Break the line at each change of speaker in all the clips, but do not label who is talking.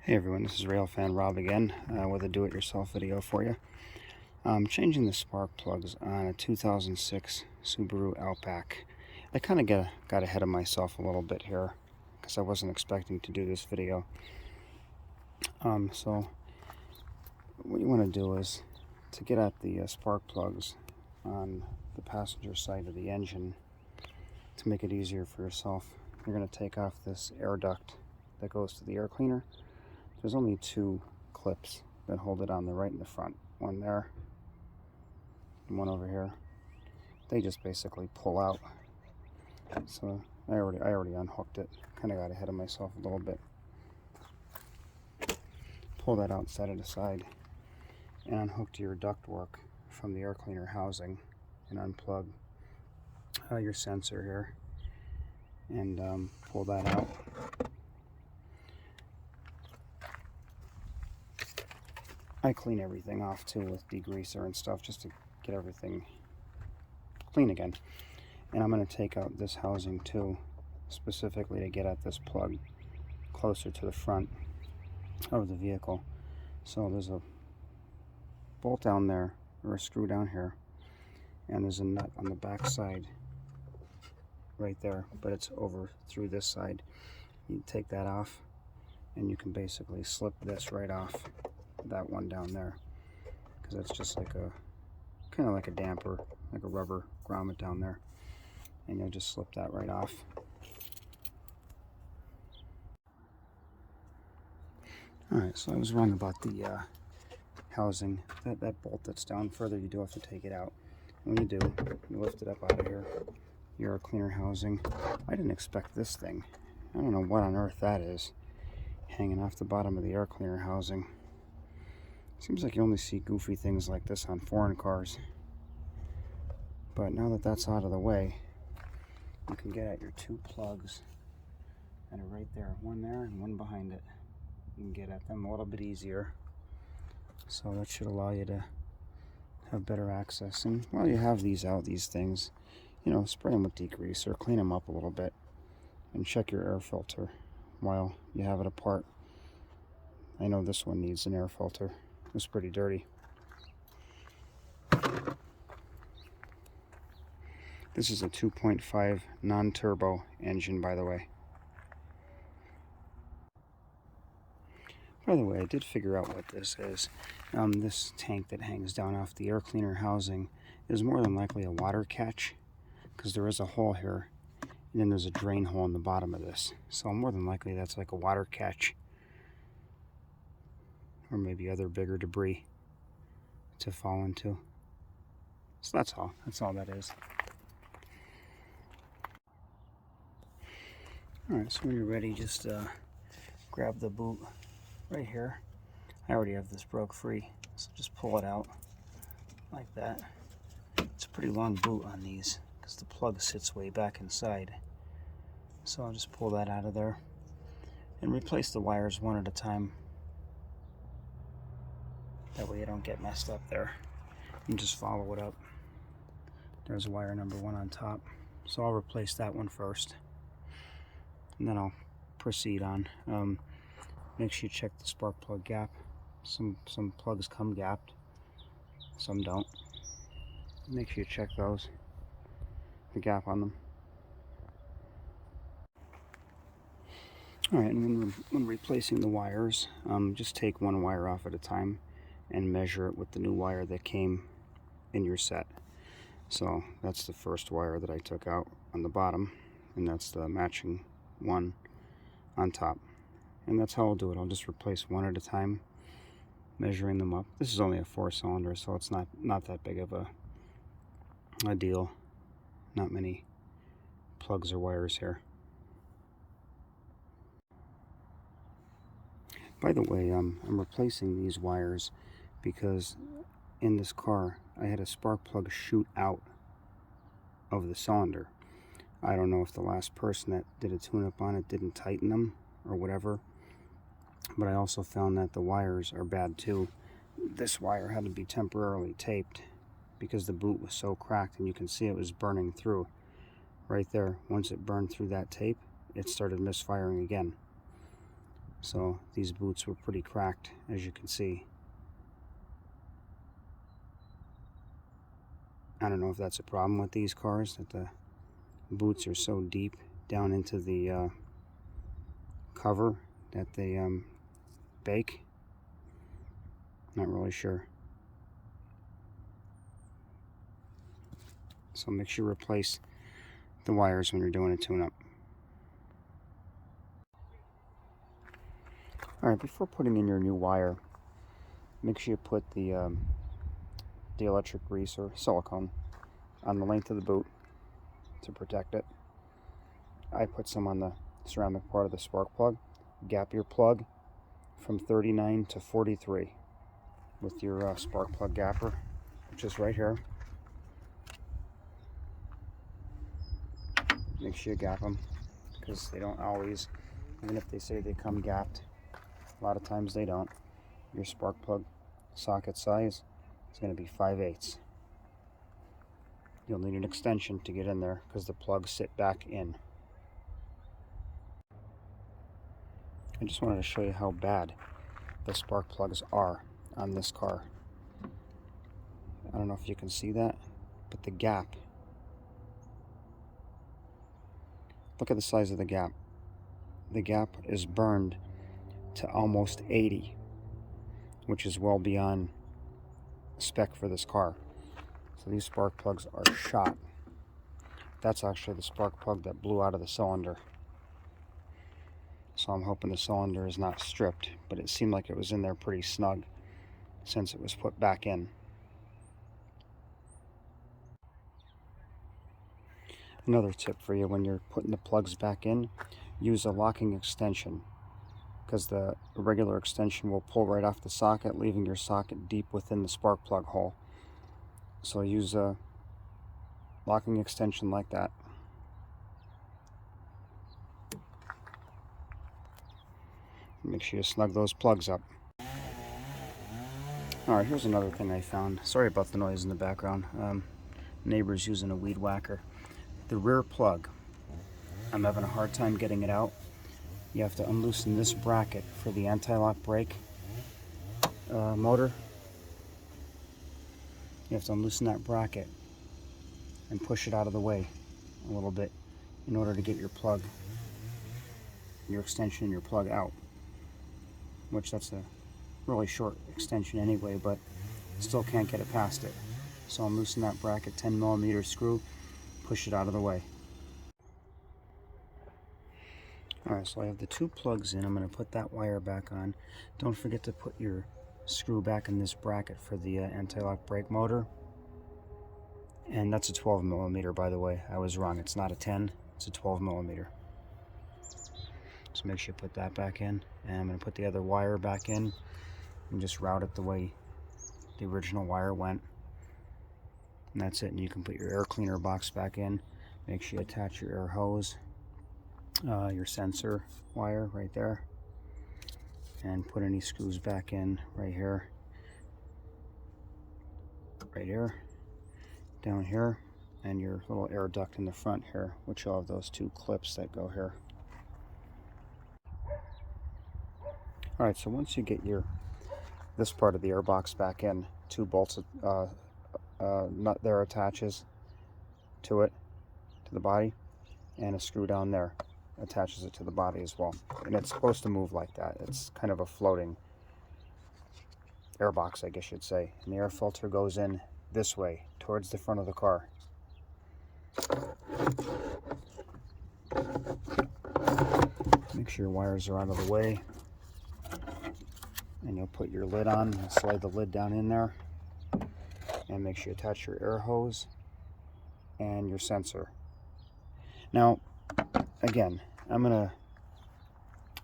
Hey everyone, this is Railfan Rob again with a do-it-yourself video for you. I'm changing the spark plugs on a 2006 Subaru Outback. I kind of got ahead of myself a little bit here because I wasn't expecting to do this video. So what you want to do is to get at the spark plugs on the passenger side of the engine to make it easier for yourself. You're going to take off this air duct that goes to the air cleaner. There's only two clips that hold it on, the right and the front. One there, and one over here. They just basically pull out. So I already unhooked it. Kind of got ahead of myself a little bit. Pull that out, set it aside, and unhook your ductwork from the air cleaner housing, and unplug your sensor here, and pull that out. I clean everything off too with degreaser and stuff just to get everything clean again. And I'm going to take out this housing too, specifically to get at this plug closer to the front of the vehicle. So there's a bolt down there, or a screw down here, and there's a nut on the back side right there, but it's over through this side. You take that off and you can basically slip this right off that one down there, because that's just like a kind of like a damper, like a rubber grommet down there, and you'll just slip that right off. Alright, so I was wrong about the housing. That bolt that's down further, you do have to take it out. When you do, you lift it up out of here, your air cleaner housing. I didn't expect this thing. I don't know what on earth that is hanging off the bottom of the air cleaner housing. Seems like you only see goofy things like this on foreign cars. But now that that's out of the way, you can get at your two plugs that are right there. One there and one behind it. You can get at them a little bit easier. So that should allow you to have better access. And while you have these out, these things, you know, spray them with degreaser, clean them up a little bit, and check your air filter while you have it apart. I know this one needs an air filter. It's pretty dirty. This is a 2.5 non-turbo engine, by the way. By the way, I did figure out what this is. This tank that hangs down off the air cleaner housing is more than likely a water catch, because there is a hole here, and then there's a drain hole in the bottom of this. So more than likely that's like a water catch, or maybe other bigger debris to fall into. So that's all that is. Alright, so when you're ready, just grab the boot right here. I already have this broke free, so just pull it out like that. It's a pretty long boot on these because the plug sits way back inside. So I'll just pull that out of there and replace the wires one at a time. That way you don't get messed up there. And just follow it up. There's wire number 1 on top. So I'll replace that one first, and then I'll proceed on. Make sure you check the spark plug gap. Some plugs come gapped, some don't. Make sure you check those, the gap on them. Alright, and when replacing the wires, just take one wire off at a time and measure it with the new wire that came in your set. So that's the first wire that I took out on the bottom, and that's the matching one on top. And that's how I'll do it. I'll just replace one at a time, measuring them up. This is only a 4-cylinder, so it's not that big of a deal. Not many plugs or wires here. By the way, I'm replacing these wires because in this car I had a spark plug shoot out of the cylinder. I don't know if the last person that did a tune-up on it didn't tighten them or whatever, but I also found that the wires are bad too. This wire had to be temporarily taped because the boot was so cracked, and you can see it was burning through right there. Once it burned through that tape, it started misfiring again. So these boots were pretty cracked, as you can see. I don't know if that's a problem with these cars, that the boots are so deep down into the cover that they bake. Not really sure. So make sure you replace the wires when you're doing a tune-up. Alright, before putting in your new wire, make sure you put the electric grease or silicone on the length of the boot to protect it. I put some on the ceramic part of the spark plug. Gap your plug from 39 to 43 with your spark plug gapper, which is right here. Make sure you gap them, because they don't always, even if they say they come gapped, a lot of times they don't. Your spark plug socket size is going to be 5/8. You'll need an extension to get in there because the plugs sit back in. I just wanted to show you how bad the spark plugs are on this car. I don't know if you can see that, but the gap. Look at the size of the gap. The gap is burned to almost 80, which is well beyond spec for this car. So these spark plugs are shot. That's actually the spark plug that blew out of the cylinder. So I'm hoping the cylinder is not stripped, but it seemed like it was in there pretty snug since it was put back in. Another tip for you, when you're putting the plugs back in, use a locking extension, because the regular extension will pull right off the socket, leaving your socket deep within the spark plug hole. So use a locking extension like that. Make sure you snug those plugs up. Alright, here's another thing I found. Sorry about the noise in the background. Neighbor's using a weed whacker. The rear plug, I'm having a hard time getting it out. You have to unloosen this bracket for the anti-lock brake motor. You have to unloosen that bracket and push it out of the way a little bit in order to get your plug, your extension and your plug out. Which that's a really short extension anyway, but still can't get it past it. So unloosen that bracket, 10mm screw, push it out of the way. Alright, so I have the two plugs in. I'm going to put that wire back on. Don't forget to put your screw back in this bracket for the anti-lock brake motor. And that's a 12mm, by the way. I was wrong. It's not a 10, it's a 12mm. So make sure you put that back in. And I'm going to put the other wire back in and just route it the way the original wire went. And that's it. And you can put your air cleaner box back in. Make sure you attach your air hose, your sensor wire right there, and put any screws back in right here, down here, and your little air duct in the front here, which will have those two clips that go here. Alright, so once you get this part of the air box back in, two bolts nut there attaches to it, to the body, and a screw down there attaches it to the body as well. And it's supposed to move like that. It's kind of a floating air box, I guess you'd say. And the air filter goes in this way, towards the front of the car. Make sure your wires are out of the way. And you'll put your lid on and slide the lid down in there. And make sure you attach your air hose and your sensor. Now, again, I'm going to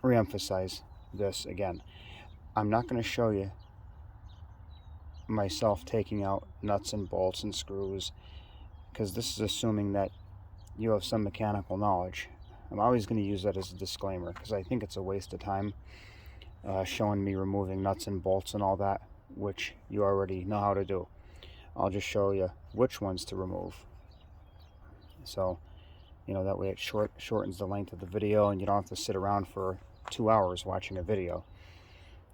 re-emphasize this again. I'm not going to show you myself taking out nuts and bolts and screws, because this is assuming that you have some mechanical knowledge. I'm always going to use that as a disclaimer, because I think it's a waste of time showing me removing nuts and bolts and all that, which you already know how to do. I'll just show you which ones to remove. So, you know, that way it shortens the length of the video, and you don't have to sit around for 2 hours watching a video.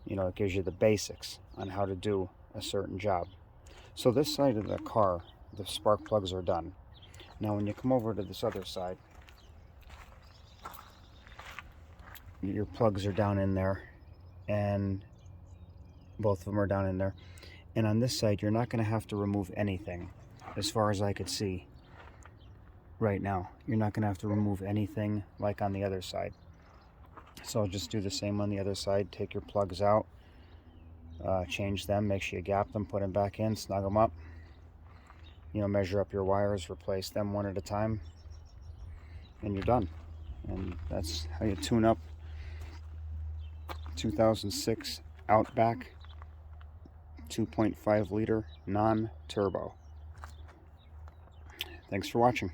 You know, it gives you the basics on how to do a certain job. So this side of the car, the spark plugs are done. Now when you come over to this other side, your plugs are down in there, and both of them are down in there. And on this side, you're not going to have to remove anything, as far as I could see right now. You're not going to have to remove anything like on the other side. So I'll just do the same on the other side. Take your plugs out, change them, make sure you gap them, put them back in, snug them up. You know, measure up your wires, replace them one at a time, and you're done. And that's how you tune up 2006 Outback 2.5 liter non-turbo. Thanks for watching.